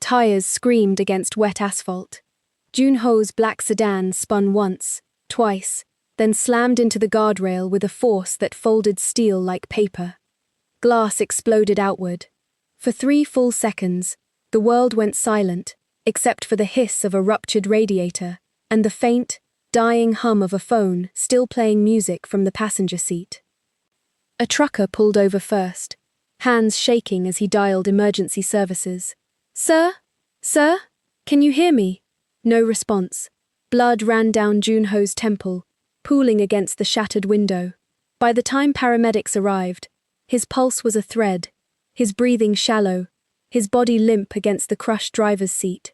Tires screamed against wet asphalt. Joon-Ho's black sedan spun once, twice, then slammed into the guardrail with a force that folded steel like paper. Glass exploded outward. For 3 full seconds, the world went silent, except for the hiss of a ruptured radiator and the faint, dying hum of a phone still playing music from the passenger seat. A trucker pulled over first, hands shaking as he dialed emergency services. "Sir? Sir? Can you hear me?" No response. Blood ran down Joon-Ho's temple, pooling against the shattered window. By the time paramedics arrived, his pulse was a thread, his breathing shallow, his body limp against the crushed driver's seat.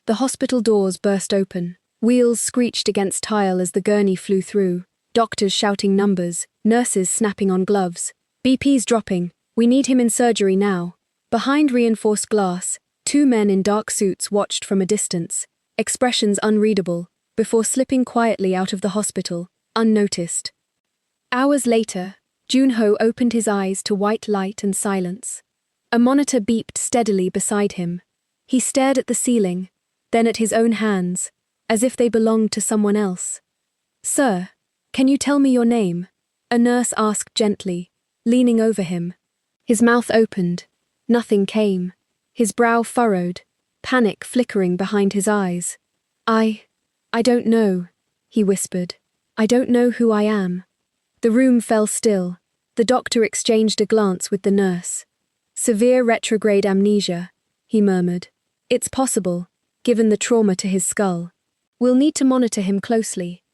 The hospital doors burst open. Wheels screeched against tile as the gurney flew through, doctors shouting numbers, nurses snapping on gloves. "BP's dropping. We need him in surgery now." Behind reinforced glass, 2 men in dark suits watched from a distance, expressions unreadable, before slipping quietly out of the hospital, unnoticed. Hours later, Joon-Ho opened his eyes to white light and silence. A monitor beeped steadily beside him. He stared at the ceiling, then at his own hands, as if they belonged to someone else. "Sir, can you tell me your name?" a nurse asked gently, leaning over him. His mouth opened. Nothing came. His brow furrowed, panic flickering behind his eyes. I don't know," he whispered. "I don't know who I am." The room fell still. The doctor exchanged a glance with the nurse. "Severe retrograde amnesia," he murmured. "It's possible, given the trauma to his skull. We'll need to monitor him closely."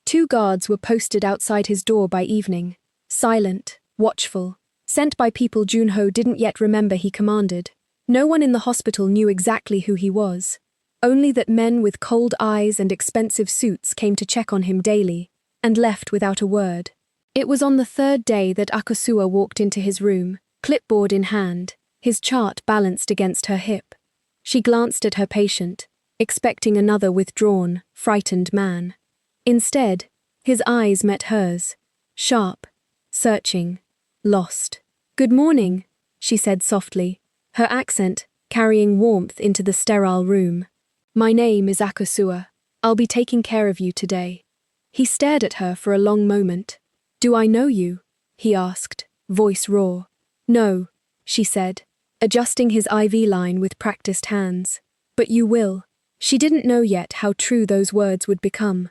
2 guards were posted outside his door by evening, silent, watchful, sent by people Joon-Ho didn't yet remember he commanded. No one in the hospital knew exactly who he was, only that men with cold eyes and expensive suits came to check on him daily, and left without a word. It was on the 3rd day that Akosua walked into his room, clipboard in hand, his chart balanced against her hip. She glanced at her patient, expecting another withdrawn, frightened man. Instead, his eyes met hers, sharp, searching, lost. "Good morning," she said softly, her accent carrying warmth into the sterile room. "My name is Akosua. I'll be taking care of you today." He stared at her for a long moment. "Do I know you?" he asked, voice raw. "No," she said, adjusting his IV line with practiced hands. "But you will." She didn't know yet how true those words would become.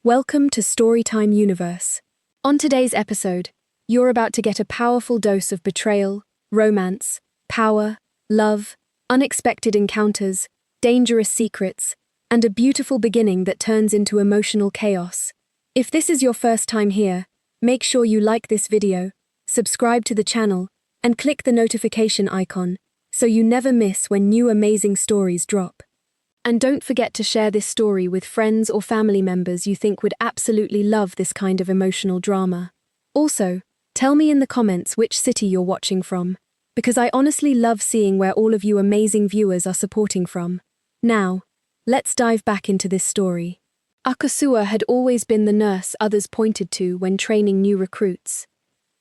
Welcome to Storytime Universe. On today's episode, you're about to get a powerful dose of betrayal, romance, power, love, unexpected encounters, dangerous secrets, and a beautiful beginning that turns into emotional chaos. If this is your first time here, make sure you like this video, subscribe to the channel, and click the notification icon so you never miss when new amazing stories drop. And don't forget to share this story with friends or family members you think would absolutely love this kind of emotional drama. Also, tell me in the comments which city you're watching from, because I honestly love seeing where all of you amazing viewers are supporting from. Now, let's dive back into this story. Akosua had always been the nurse others pointed to when training new recruits.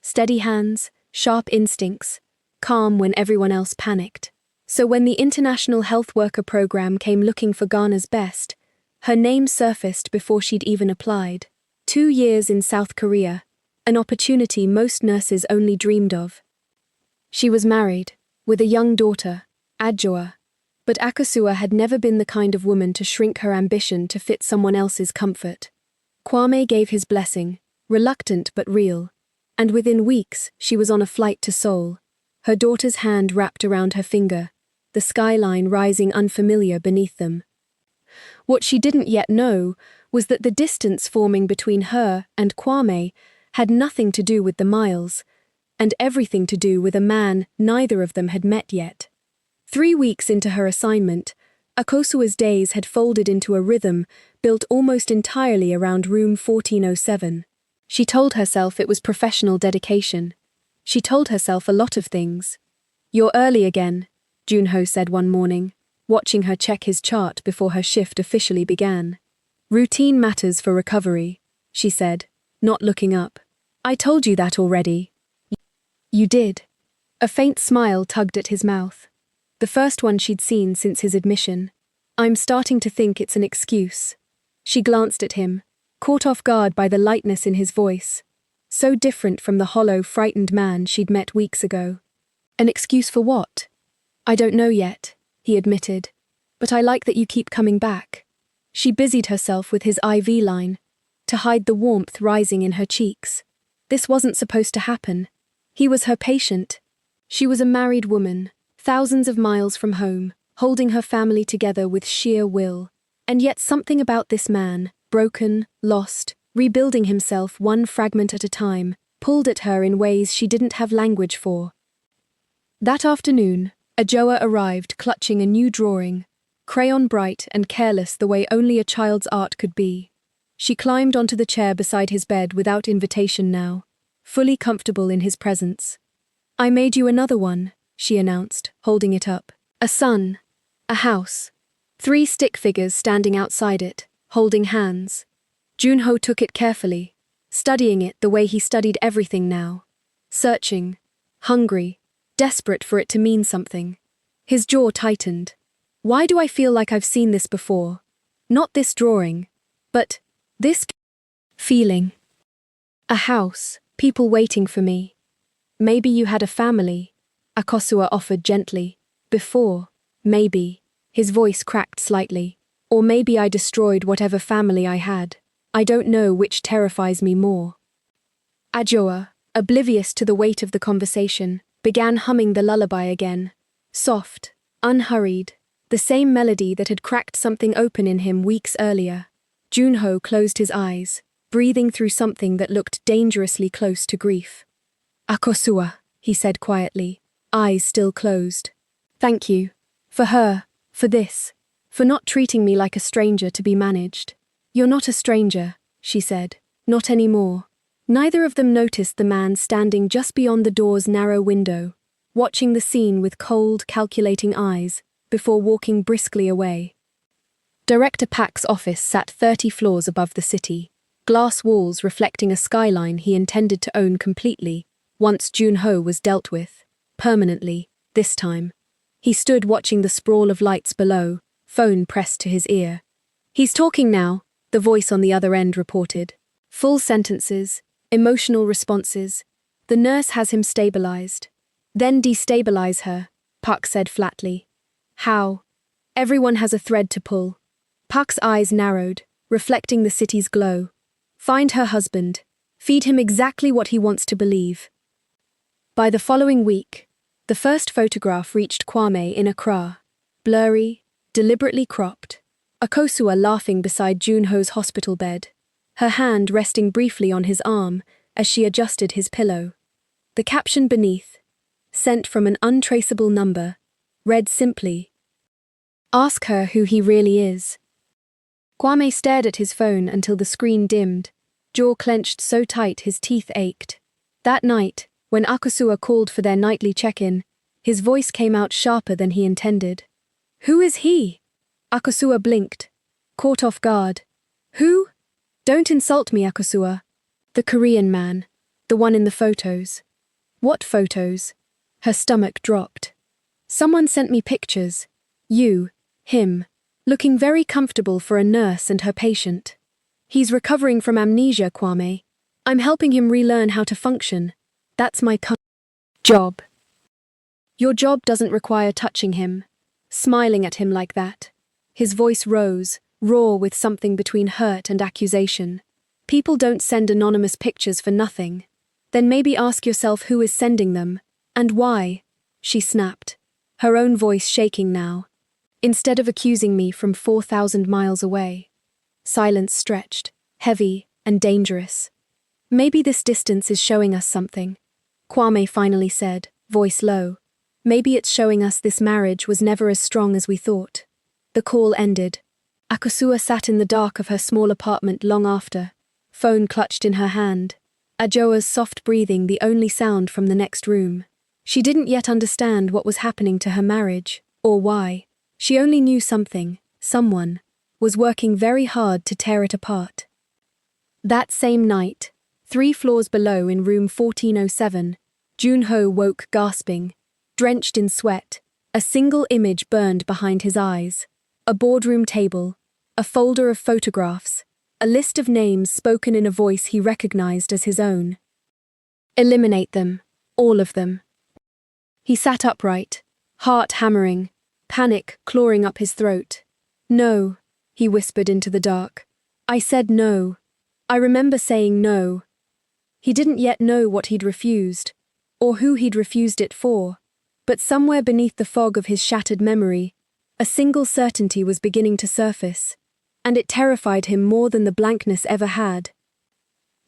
Steady hands, sharp instincts, calm when everyone else panicked. So when the International Health Worker Program came looking for Ghana's best, her name surfaced before she'd even applied. 2 years in South Korea, an opportunity most nurses only dreamed of. She was married, with a young daughter, Adjoa, but Akosua had never been the kind of woman to shrink her ambition to fit someone else's comfort. Kwame gave his blessing, reluctant but real, and within weeks she was on a flight to Seoul, her daughter's hand wrapped around her finger, the skyline rising unfamiliar beneath them. What she didn't yet know was that the distance forming between her and Kwame had nothing to do with the miles, and everything to do with a man neither of them had met yet. 3 weeks into her assignment, Akosua's days had folded into a rhythm built almost entirely around room 1407. She told herself it was professional dedication. She told herself a lot of things. "You're early again," Joon-Ho said one morning, watching her check his chart before her shift officially began. "Routine matters for recovery," she said, not looking up. "I told you that already." "You did." A faint smile tugged at his mouth. the first one she'd seen since his admission. I'm starting to think it's an excuse. She glanced at him, caught off guard by the lightness in his voice. So different from the hollow, frightened man she'd met weeks ago. An excuse for what? I don't know yet, he admitted. But I like that you keep coming back. She busied herself with his IV line, to hide the warmth rising in her cheeks. This wasn't supposed to happen. He was her patient. She was a married woman, thousands of miles from home, holding her family together with sheer will. And yet something about this man, broken, lost, rebuilding himself one fragment at a time, pulled at her in ways she didn't have language for. That afternoon, Ajoa arrived clutching a new drawing, crayon bright and careless the way only a child's art could be. She climbed onto the chair beside his bed without invitation now, fully comfortable in his presence. I made you another one, she announced, holding it up. A sun, a house, 3 stick figures standing outside it, holding hands. Joon-Ho took it carefully, studying it the way he studied everything now. Searching, hungry, desperate for it to mean something. His jaw tightened. Why do I feel like I've seen this before? Not this drawing, but this feeling. A house, people waiting for me. Maybe you had a family, Akosua offered gently. Before, maybe. His voice cracked slightly. Or maybe I destroyed whatever family I had. I don't know which terrifies me more. Ajoa, oblivious to the weight of the conversation, began humming the lullaby again. Soft, unhurried, the same melody that had cracked something open in him weeks earlier. Joon-Ho closed his eyes, breathing through something that looked dangerously close to grief. Akosua, he said quietly, eyes still closed. Thank you. For her, for this, for not treating me like a stranger to be managed. You're not a stranger, she said, not anymore. Neither of them noticed the man standing just beyond the door's narrow window, watching the scene with cold, calculating eyes, before walking briskly away. Director Pak's office sat 30 floors above the city, glass walls reflecting a skyline he intended to own completely, once Joon-Ho was dealt with, permanently, this time. He stood watching the sprawl of lights below, phone pressed to his ear. He's talking now, the voice on the other end reported. Full sentences, emotional responses. The nurse has him stabilized. Then destabilize her, Pak said flatly. How? Everyone has a thread to pull. Pak's eyes narrowed, reflecting the city's glow. Find her husband. Feed him exactly what he wants to believe. By the following week, the first photograph reached Kwame in Accra. Blurry, deliberately cropped. Akosua laughing beside Joon-Ho's hospital bed, her hand resting briefly on his arm as she adjusted his pillow. The caption beneath, sent from an untraceable number, read simply, "Ask her who he really is." Kwame stared at his phone until the screen dimmed, jaw clenched so tight his teeth ached. That night, when Akosua called for their nightly check-in, his voice came out sharper than he intended. Who is he? Akosua blinked, caught off guard. Who? Don't insult me, Akosua. The Korean man, the one in the photos. What photos? Her stomach dropped. Someone sent me pictures. You, him, looking very comfortable for a nurse and her patient. He's recovering from amnesia, Kwame. I'm helping him relearn how to function. That's my job. Your job doesn't require touching him, smiling at him like that. His voice rose, raw with something between hurt and accusation. People don't send anonymous pictures for nothing. Then maybe ask yourself who is sending them, and why, she snapped, her own voice shaking now. Instead of accusing me from 4,000 miles away. Silence stretched, heavy and dangerous. Maybe this distance is showing us something, Kwame finally said, voice low. Maybe it's showing us this marriage was never as strong as we thought. The call ended. Akosua sat in the dark of her small apartment long after, phone clutched in her hand. Ajoa's soft breathing the only sound from the next room. She didn't yet understand what was happening to her marriage, or why. She only knew something, someone, was working very hard to tear it apart. That same night, 3 floors below in room 1407, Joon-Ho woke gasping, drenched in sweat, A single image burned behind his eyes. A boardroom table, a folder of photographs, a list of names spoken in a voice he recognized as his own. Eliminate them, all of them. He sat upright, heart hammering, panic clawing up his throat. No, he whispered into the dark. I said no. I remember saying no. He didn't yet know what he'd refused, or who he'd refused it for, but somewhere beneath the fog of his shattered memory, a single certainty was beginning to surface, and it terrified him more than the blankness ever had.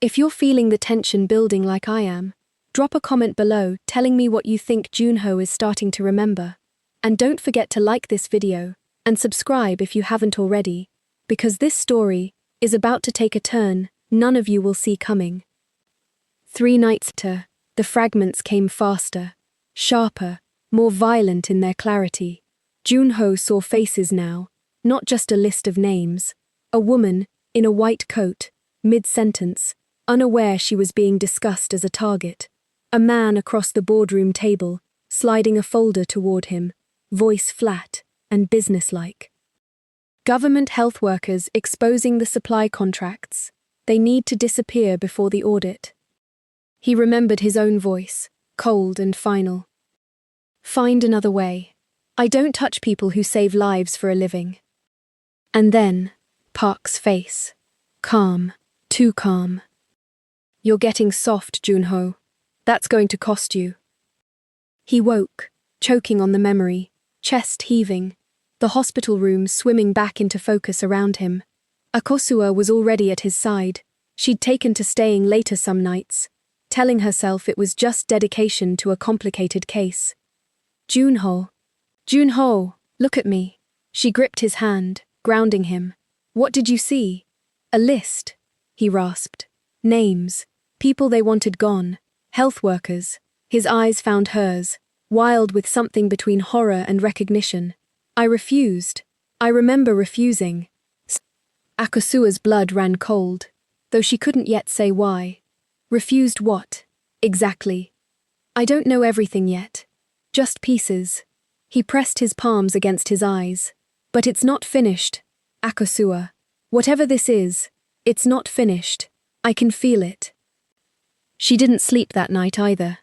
If you're feeling the tension building like I am, drop a comment below telling me what you think Joon-Ho is starting to remember. And don't forget to like this video and subscribe if you haven't already, because this story is about to take a turn none of you will see coming. 3 nights later, the fragments came faster, sharper, more violent in their clarity. Joon-Ho saw faces now, not just a list of names. A woman, in a white coat, mid-sentence, unaware she was being discussed as a target. A man across the boardroom table, sliding a folder toward him, voice flat and businesslike. Government health workers exposing the supply contracts. They need to disappear before the audit. He remembered his own voice, cold and final. Find another way. I don't touch people who save lives for a living. And then, Park's face. Calm, too calm. You're getting soft, Joon-Ho. That's going to cost you. He woke, choking on the memory, chest heaving, the hospital room swimming back into focus around him. Akosua was already at his side. She'd taken to staying later some nights, telling herself it was just dedication to a complicated case. Joon-Ho, look at me. She gripped his hand, grounding him. What did you see? A list, he rasped. Names, people they wanted gone. Health workers. His eyes found hers, wild with something between horror and recognition. I refused. I remember refusing. Akosua's blood ran cold, though she couldn't yet say why. Refused what? Exactly. I don't know everything yet. Just pieces. He pressed his palms against his eyes. But it's not finished, Akosua. Whatever this is, it's not finished. I can feel it. She didn't sleep that night either.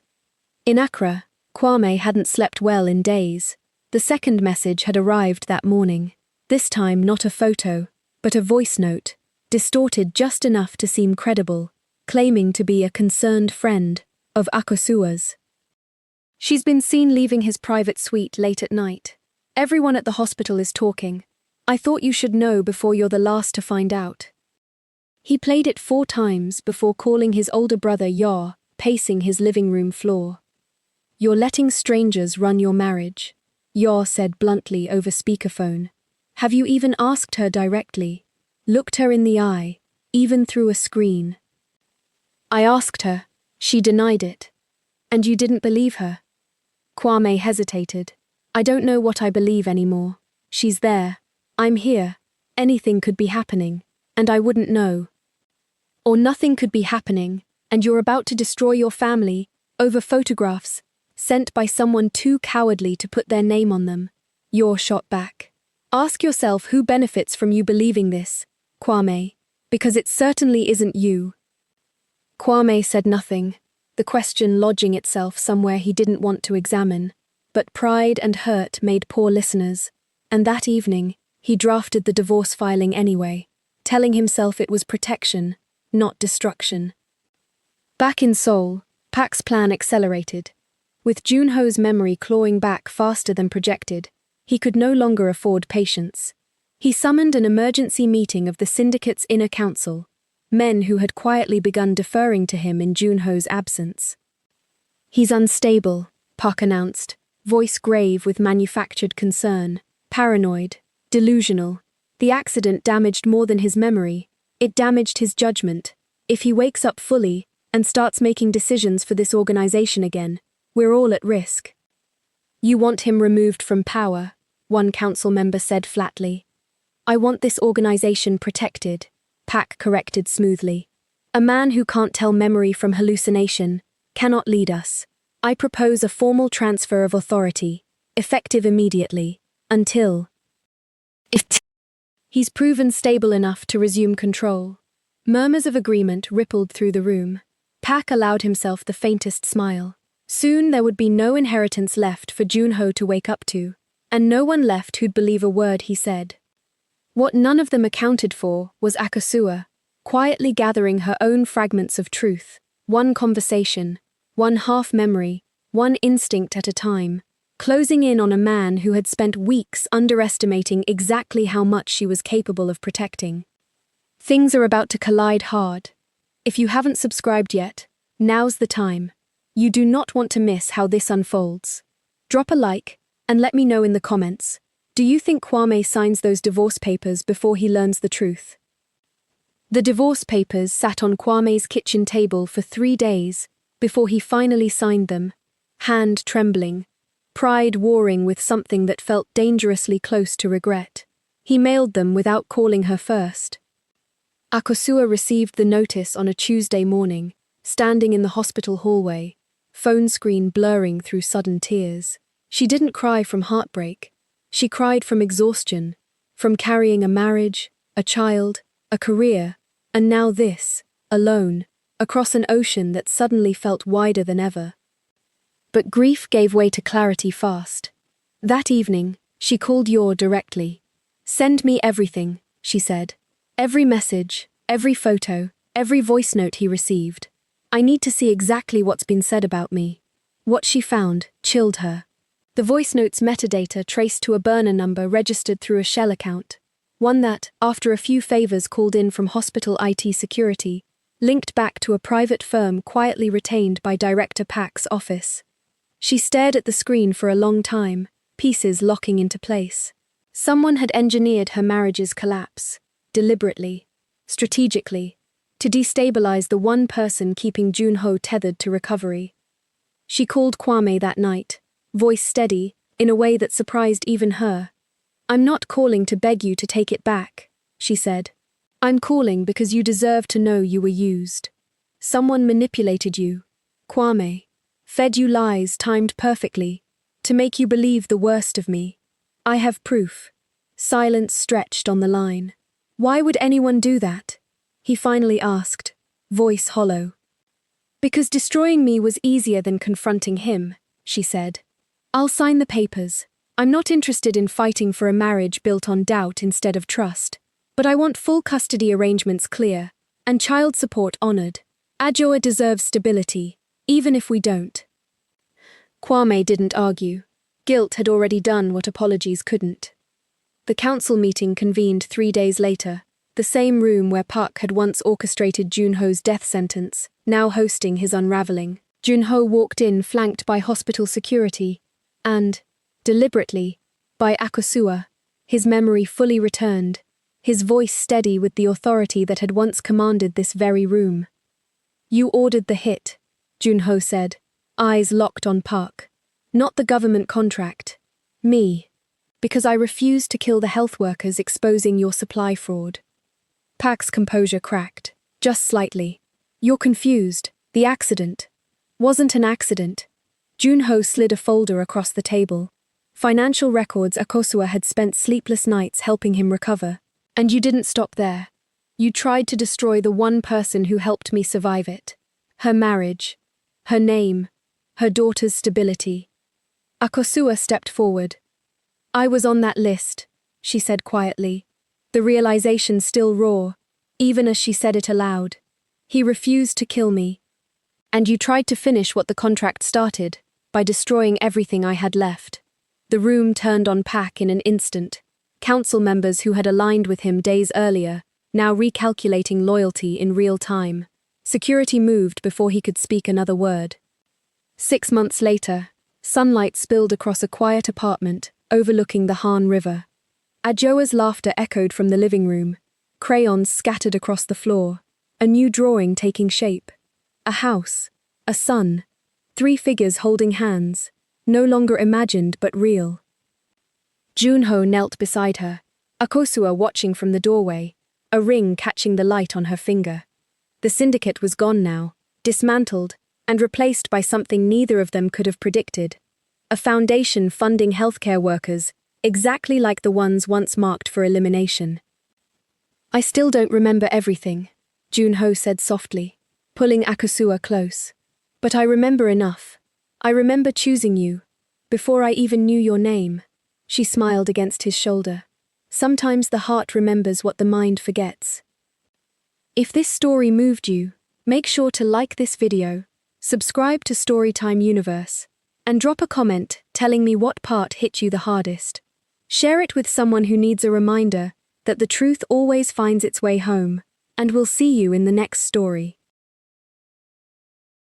In Accra, Kwame hadn't slept well in days. The second message had arrived that morning. This time not a photo, but a voice note, distorted just enough to seem credible, claiming to be a concerned friend of Akosua's. She's been seen leaving his private suite late at night. Everyone at the hospital is talking. I thought you should know before you're the last to find out. He played it 4 times before calling his older brother Yaw, pacing his living room floor. You're letting strangers run your marriage, Yaw said bluntly over speakerphone. Have you even asked her directly? Looked her in the eye, even through a screen? I asked her. She denied it. And you didn't believe her? Kwame hesitated. I don't know what I believe anymore. She's there. I'm here. Anything could be happening, and I wouldn't know. Or nothing could be happening, and you're about to destroy your family over photographs sent by someone too cowardly to put their name on them. Yaw shot back. Ask yourself who benefits from you believing this, Kwame, because it certainly isn't you. Kwame said nothing, the question lodging itself somewhere he didn't want to examine, but pride and hurt made poor listeners, and that evening, he drafted the divorce filing anyway, telling himself it was protection, not destruction. Back in Seoul, Pak's plan accelerated. With Joon-Ho's memory clawing back faster than projected, he could no longer afford patience. He summoned an emergency meeting of the syndicate's inner council, men who had quietly begun deferring to him in Joon-Ho's absence. He's unstable, Pak announced, voice grave with manufactured concern, paranoid, delusional. The accident damaged more than his memory, it damaged his judgment. If he wakes up fully and starts making decisions for this organization again, we're all at risk. You want him removed from power, one council member said flatly. I want this organization protected, Pak corrected smoothly. A man who can't tell memory from hallucination cannot lead us. I propose a formal transfer of authority, effective immediately, until he's proven stable enough to resume control. Murmurs of agreement rippled through the room. Pak allowed himself the faintest smile. Soon there would be no inheritance left for Joon-Ho to wake up to, and no one left who'd believe a word he said. What none of them accounted for was Akosua, quietly gathering her own fragments of truth, one conversation, one half-memory, one instinct at a time, closing in on a man who had spent weeks underestimating exactly how much she was capable of protecting. Things are about to collide hard. If you haven't subscribed yet, now's the time. You do not want to miss how this unfolds. Drop a like, and let me know in the comments. Do you think Kwame signs those divorce papers before he learns the truth? The divorce papers sat on Kwame's kitchen table for 3 days before he finally signed them, hand trembling, pride warring with something that felt dangerously close to regret. He mailed them without calling her first. Akosua received the notice on a Tuesday morning, standing in the hospital hallway, phone screen blurring through sudden tears. She didn't cry from heartbreak. She cried from exhaustion, from carrying a marriage, a child, a career, and now this, alone, across an ocean that suddenly felt wider than ever. But grief gave way to clarity fast. That evening, she called Yor directly. "Send me everything," she said. "Every message, every photo, every voice note he received. I need to see exactly what's been said about me." What she found chilled her. The voice note's metadata traced to a burner number registered through a shell account, one that, after a few favors called in from hospital IT security, linked back to a private firm quietly retained by Director Pak's office. She stared at the screen for a long time, pieces locking into place. Someone had engineered her marriage's collapse, deliberately, strategically, to destabilize the one person keeping Joon-Ho tethered to recovery. She called Kwame that night, voice steady, in a way that surprised even her. "I'm not calling to beg you to take it back," she said. "I'm calling because you deserve to know you were used. Someone manipulated you, Kwame, fed you lies timed perfectly, to make you believe the worst of me. I have proof." Silence stretched on the line. "Why would anyone do that?" he finally asked, voice hollow. "Because destroying me was easier than confronting him," she said. "I'll sign the papers. I'm not interested in fighting for a marriage built on doubt instead of trust, but I want full custody arrangements clear, and child support honored. Adjoa deserves stability, even if we don't." Kwame didn't argue. Guilt had already done what apologies couldn't. The council meeting convened 3 days later, the same room where Pak had once orchestrated Joon-Ho's death sentence, now hosting his unraveling. Joon-Ho walked in flanked by hospital security, and, deliberately, by Akosua, his memory fully returned, his voice steady with the authority that had once commanded this very room. "You ordered the hit," Joon-Ho said, eyes locked on Pak. "Not the government contract. Me. Because I refused to kill the health workers exposing your supply fraud." Pak's composure cracked, just slightly. "You're confused. The accident wasn't an accident." Joon-Ho slid a folder across the table. Financial records Akosua had spent sleepless nights helping him recover. "And you didn't stop there. You tried to destroy the one person who helped me survive it. Her marriage, her name, her daughter's stability." Akosua stepped forward. "I was on that list," she said quietly, the realization still raw, even as she said it aloud. "He refused to kill me. And you tried to finish what the contract started, by destroying everything I had left." The room turned on Pak in an instant. Council members who had aligned with him days earlier, now recalculating loyalty in real time. Security moved before he could speak another word. 6 months later, sunlight spilled across a quiet apartment overlooking the Han River. Adjoa's laughter echoed from the living room, crayons scattered across the floor, a new drawing taking shape. A house, a sun, 3 figures holding hands, no longer imagined but real. Joon-Ho knelt beside her, Akosua watching from the doorway, a ring catching the light on her finger. The syndicate was gone now, dismantled, and replaced by something neither of them could have predicted. a foundation funding healthcare workers, exactly like the ones once marked for elimination. I still don't remember everything, Joon-Ho said softly, pulling Akosua close. But I remember enough. I remember choosing you, before I even knew your name. She smiled against his shoulder. Sometimes the heart remembers what the mind forgets. If this story moved you, make sure to like this video, subscribe to Storytime Universe, and drop a comment telling me what part hit you the hardest. Share it with someone who needs a reminder that the truth always finds its way home, and we'll see you in the next story.